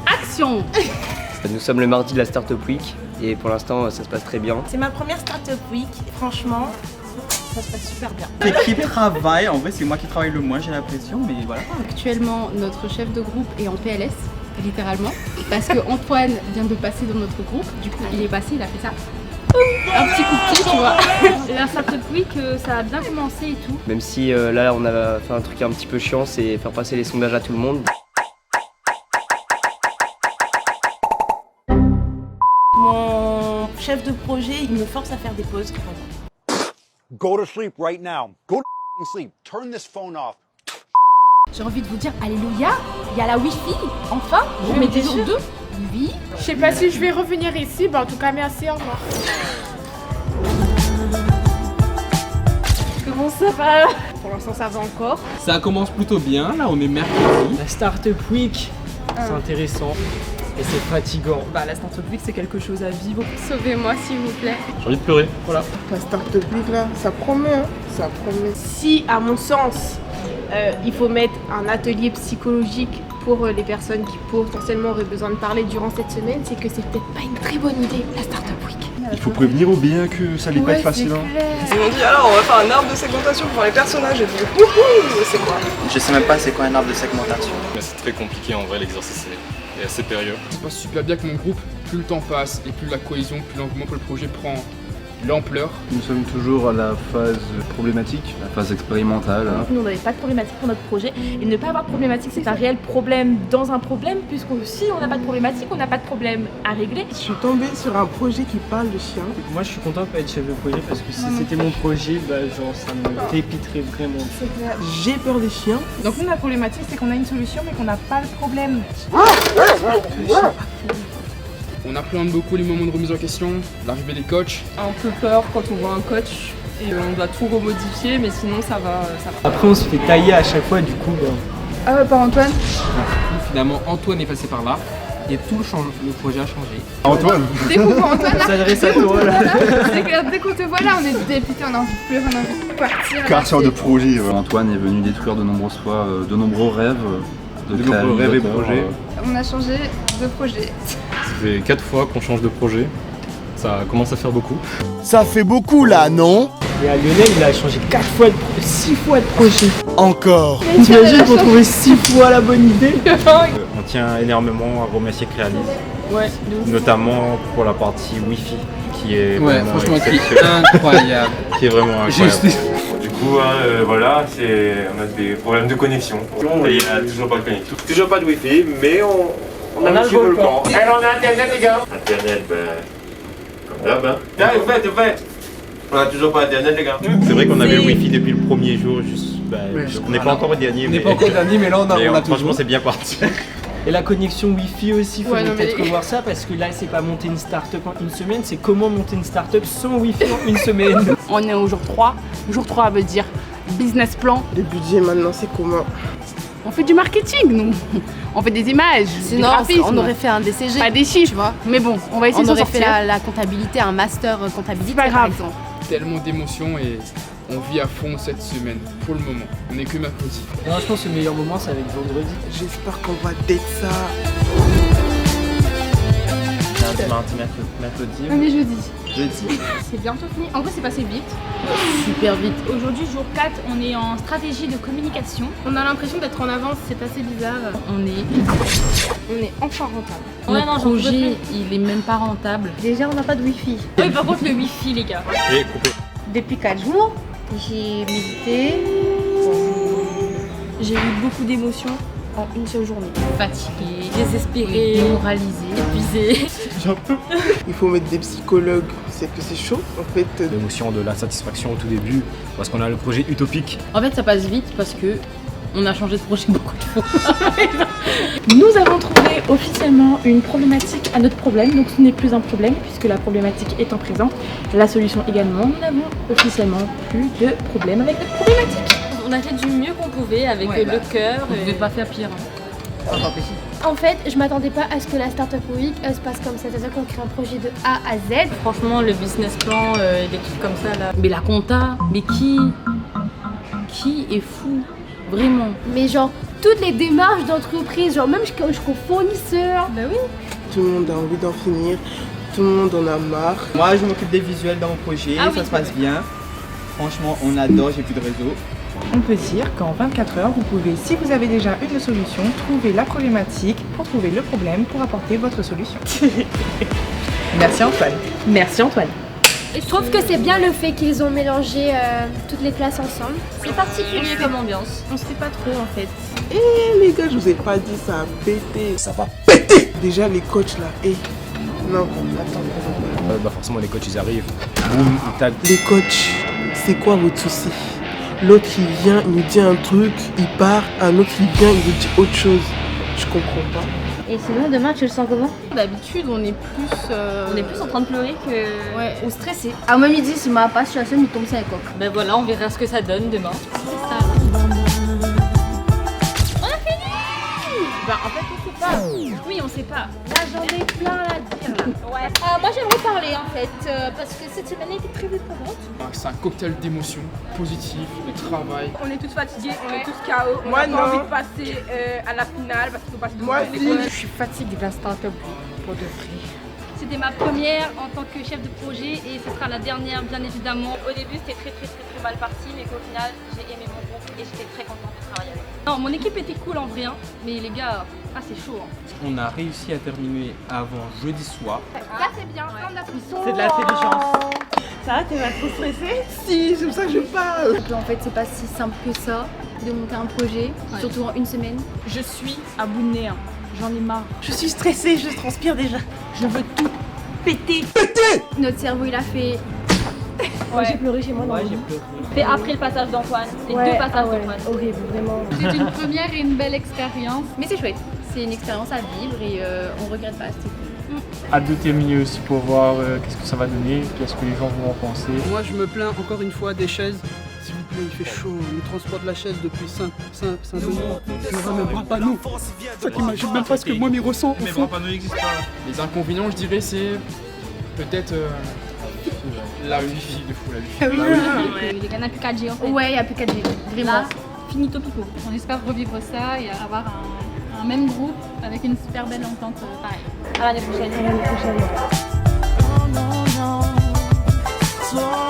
Action. Nous sommes le mardi de la Startup Week et pour l'instant ça se passe très bien. C'est ma première Startup Week, franchement, ça se passe super bien. L'équipe travaille, en vrai c'est moi qui travaille le moins, j'ai l'impression, mais voilà. Actuellement, notre chef de groupe est en PLS, littéralement, parce que Antoine vient de passer dans notre groupe. Du coup, il est passé, il a fait ça. Un petit coup de pied, tu vois. La Startup Week, ça a bien commencé et tout. Même si là on a fait un truc un petit peu chiant, c'est faire passer les sondages à tout le monde. Mon chef de projet, il me force à faire des pauses. Go to sleep right now. Go to sleep. Turn this phone off. J'ai envie de vous dire, alléluia, il y a la Wi-Fi, enfin, vous mettez sur deux. Oui. Je sais pas si je vais revenir ici, en tout cas merci, au revoir. Comment ça va? Pour l'instant ça va encore. Ça commence plutôt bien, là on est mercredi. La Startup Week, c'est intéressant et c'est fatigant. La Startup Week c'est quelque chose à vivre. Sauvez-moi s'il vous plaît. J'ai envie de pleurer, voilà. La Startup Week là, ça promet, hein. Ça promet. Si, à mon sens, il faut mettre un atelier psychologique pour les personnes qui potentiellement auraient besoin de parler durant cette semaine, c'est que c'est peut-être pas une très bonne idée, la Startup Week. Il faut prévenir ou bien que ça allait pas être facile. Ils m'ont dit alors on va faire un arbre de segmentation pour les personnages. J'ai dit wouhou, c'est quoi? Je sais même pas c'est quoi un arbre de segmentation. Mais c'est très compliqué en vrai, l'exercice est assez périlleux. Ça se passe super bien avec mon groupe, plus le temps passe et plus la cohésion, plus l'engouement pour le projet prend l'ampleur. Nous sommes toujours à la phase problématique, la phase expérimentale. Nous on n'avait pas de problématique pour notre projet et ne pas avoir de problématique c'est un réel problème dans un problème puisque si on n'a pas de problématique on n'a pas de problème à régler. Je suis tombée sur un projet qui parle de chiens. Moi je suis content de pas être chef de projet parce que si c'était mon projet, genre ça me dépiterait vraiment. J'ai peur des chiens. Donc nous la problématique c'est qu'on a une solution mais qu'on n'a pas le problème. On appréhende beaucoup les moments de remise en question, l'arrivée des coachs. Un peu peur quand on voit un coach et on doit tout remodifier, mais sinon ça va. Après on se fait tailler à chaque fois du coup. Ah ouais, par Antoine. Finalement Antoine est passé par là et tout le projet a changé. Antoine. Dès qu'on voit Antoine là, Ça s'adresse à toi là. c'est que dès qu'on te voit là, on est dépité, on a envie de pleurer, on a envie de partir. Quartier de projet. Antoine est venu détruire de nombreuses fois de nombreux rêves. De nombreux rêves et projets. On a changé de projet. Ça fait 4 fois qu'on change de projet. Ça commence à faire beaucoup. Ça fait beaucoup là, non? Et à Lionel, il a changé 6 fois de projet. Encore. T'imagines pour trouver 6 fois la bonne idée? On tient énormément à remercier Crealise, Ouais, notamment pour la partie Wi-Fi qui est vraiment franchement, exceptionnelle. incroyable. Qui est vraiment incroyable. Juste. Du coup, voilà, on a des problèmes de connexion. Et il n'y a toujours pas de connexion. Toujours pas de Wi-Fi, mais on a un petit volcan. Et on a Internet, les gars. Internet, comme d'hab, hein. Tiens, au fait. On a toujours pas Internet, les gars. C'est vrai qu'on avait le Wi-Fi depuis le premier jour, on n'est pas encore le dernier. On n'est pas encore le dernier, mais là on a franchement, toujours. c'est bien parti. Et la connexion Wi-Fi aussi, il faut peut-être revoir ça parce que là c'est pas monter une start-up en une semaine, c'est comment monter une start-up sans Wi-Fi en une semaine. On est au jour 3. Jour 3 veut dire business plan. Le budget maintenant c'est comment? On fait du marketing, nous. On fait des images, Sinon du graphisme. on aurait fait un DCG. Pas des chiffres, tu vois. Mais bon, on va essayer de On s'en aurait fait sortir. la comptabilité, un master comptabilité C'est pas par grave. exemple. Tellement d'émotions et on vit à fond cette semaine pour le moment. On est que mercredi. Non, je pense que le meilleur moment c'est avec vendredi. J'espère qu'on va date ça. Mercredi. On est jeudi. Jeudi. C'est bientôt fini. En vrai c'est passé vite. Super vite. Aujourd'hui jour 4, on est en stratégie de communication. On a l'impression d'être en avance, c'est assez bizarre. On est enfin rentable. Ouais, non, j'en peux plus. il est même pas rentable. Déjà on n'a pas de Wi-Fi. Oui, par contre le wifi les gars. Et coupé. Depuis 4 jours, j'ai médité. J'ai eu beaucoup d'émotions en une seule journée. Fatigué, désespéré, Démoralisé. épuisé. J'en peux plus. Il faut mettre des psychologues, c'est que c'est chaud en fait. L'émotion de la satisfaction au tout début, parce qu'on a le projet utopique. En fait, ça passe vite parce que on a changé de projet beaucoup de fois. Nous avons trouvé officiellement une problématique à notre problème, donc ce n'est plus un problème puisque la problématique étant présente, la solution également. Nous n'avons officiellement plus de problème avec notre problématique. On a fait du mieux qu'on pouvait avec le cœur. On ne pouvait pas faire pire. En fait, je m'attendais pas à ce que la Startup Week se passe comme ça, c'est-à-dire qu'on crée un projet de A à Z. Franchement, le business plan, des trucs comme ça là. Mais la compta, mais qui est fou? Vraiment. Mais genre, toutes les démarches d'entreprise, genre même jusqu'aux fournisseurs. Bah oui. Tout le monde a envie d'en finir, tout le monde en a marre. Moi, je m'occupe des visuels dans mon projet, ça se passe bien. Franchement, on adore, j'ai plus de réseau. On peut dire qu'en 24 heures, vous pouvez, si vous avez déjà une solution, trouver la problématique pour trouver le problème pour apporter votre solution. Merci Antoine. Merci Antoine. Et je trouve que c'est bien le fait qu'ils ont mélangé toutes les classes ensemble. C'est particulier comme ambiance. On sait pas trop en fait. Eh les gars, je vous ai pas dit, ça a pété. Ça va péter. Déjà les coachs là, non, attends. Forcément les coachs ils arrivent. Boum, ils taguent. Les coachs, c'est quoi votre souci? L'autre il vient, il nous dit un truc, il part, un autre il vient, il nous dit autre chose. Je comprends pas. Et sinon demain tu le sens comment? D'habitude on est plus en train de pleurer que Ouais. ou stressé. À moi midi, si ma passe sur la scène, il tombe ça un coq. Ben voilà, on verra ce que ça donne demain. C'est ça. On a fini. Bah en fait on sait pas. Oui on sait pas. Là j'en ai plein à dire là. Ouais. Moi j'aimerais parler en fait, parce que cette semaine était très éprouvante. C'est un cocktail d'émotions positives, de travail. On est tous fatigués, on est tous KO, on Moi, a pas non. envie de passer à la finale parce qu'il faut passer Moi aussi. Je suis fatiguée de la start-up pour de vrai. C'était ma première en tant que chef de projet et ce sera la dernière bien évidemment. Au début c'était très mal parti mais qu'au final j'ai aimé mon groupe et j'étais très contente de travailler avec eux. Non mon équipe était cool en vrai mais les gars, c'est chaud. On a réussi à terminer avant jeudi soir. Là c'est bien, on a pris son. C'est de l'intelligence. Ça va, t'es pas trop stressée? Si, c'est pour ça que je parle. En fait c'est pas si simple que ça de monter un projet, surtout en une semaine. Je suis à bout de nez, j'en ai marre. Je suis stressée, je transpire déjà. Je veux tout péter. Notre cerveau il a fait... Ouais. J'ai pleuré chez moi dans Ouais, le j'ai lit. pleuré. C'est après le passage d'Antoine, les deux passages d'Antoine. Horrible, vraiment. C'est une première et une belle expérience. Mais c'est chouette, c'est une expérience à vivre et on regrette pas, c'était cool. Hâte de terminer aussi pour voir qu'est-ce que ça va donner, qu'est-ce que les gens vont en penser. Moi je me plains encore une fois des chaises. S'il vous plaît, il fait chaud, on transporte la chaise depuis Saint-Denis. Je ne vois même pas panneau. Ça t'imagine même pas ce que moi m'y ressens au fond. Les inconvénients je dirais c'est peut-être la wifi de fou, la wifi. Il y en a plus 4G en fait. Ouais, il n'y a plus 4G, vraiment. Là, finito pico. On espère revivre ça et avoir un même groupe avec une super belle entente pareil. À l'année prochaine. À l'année prochaine.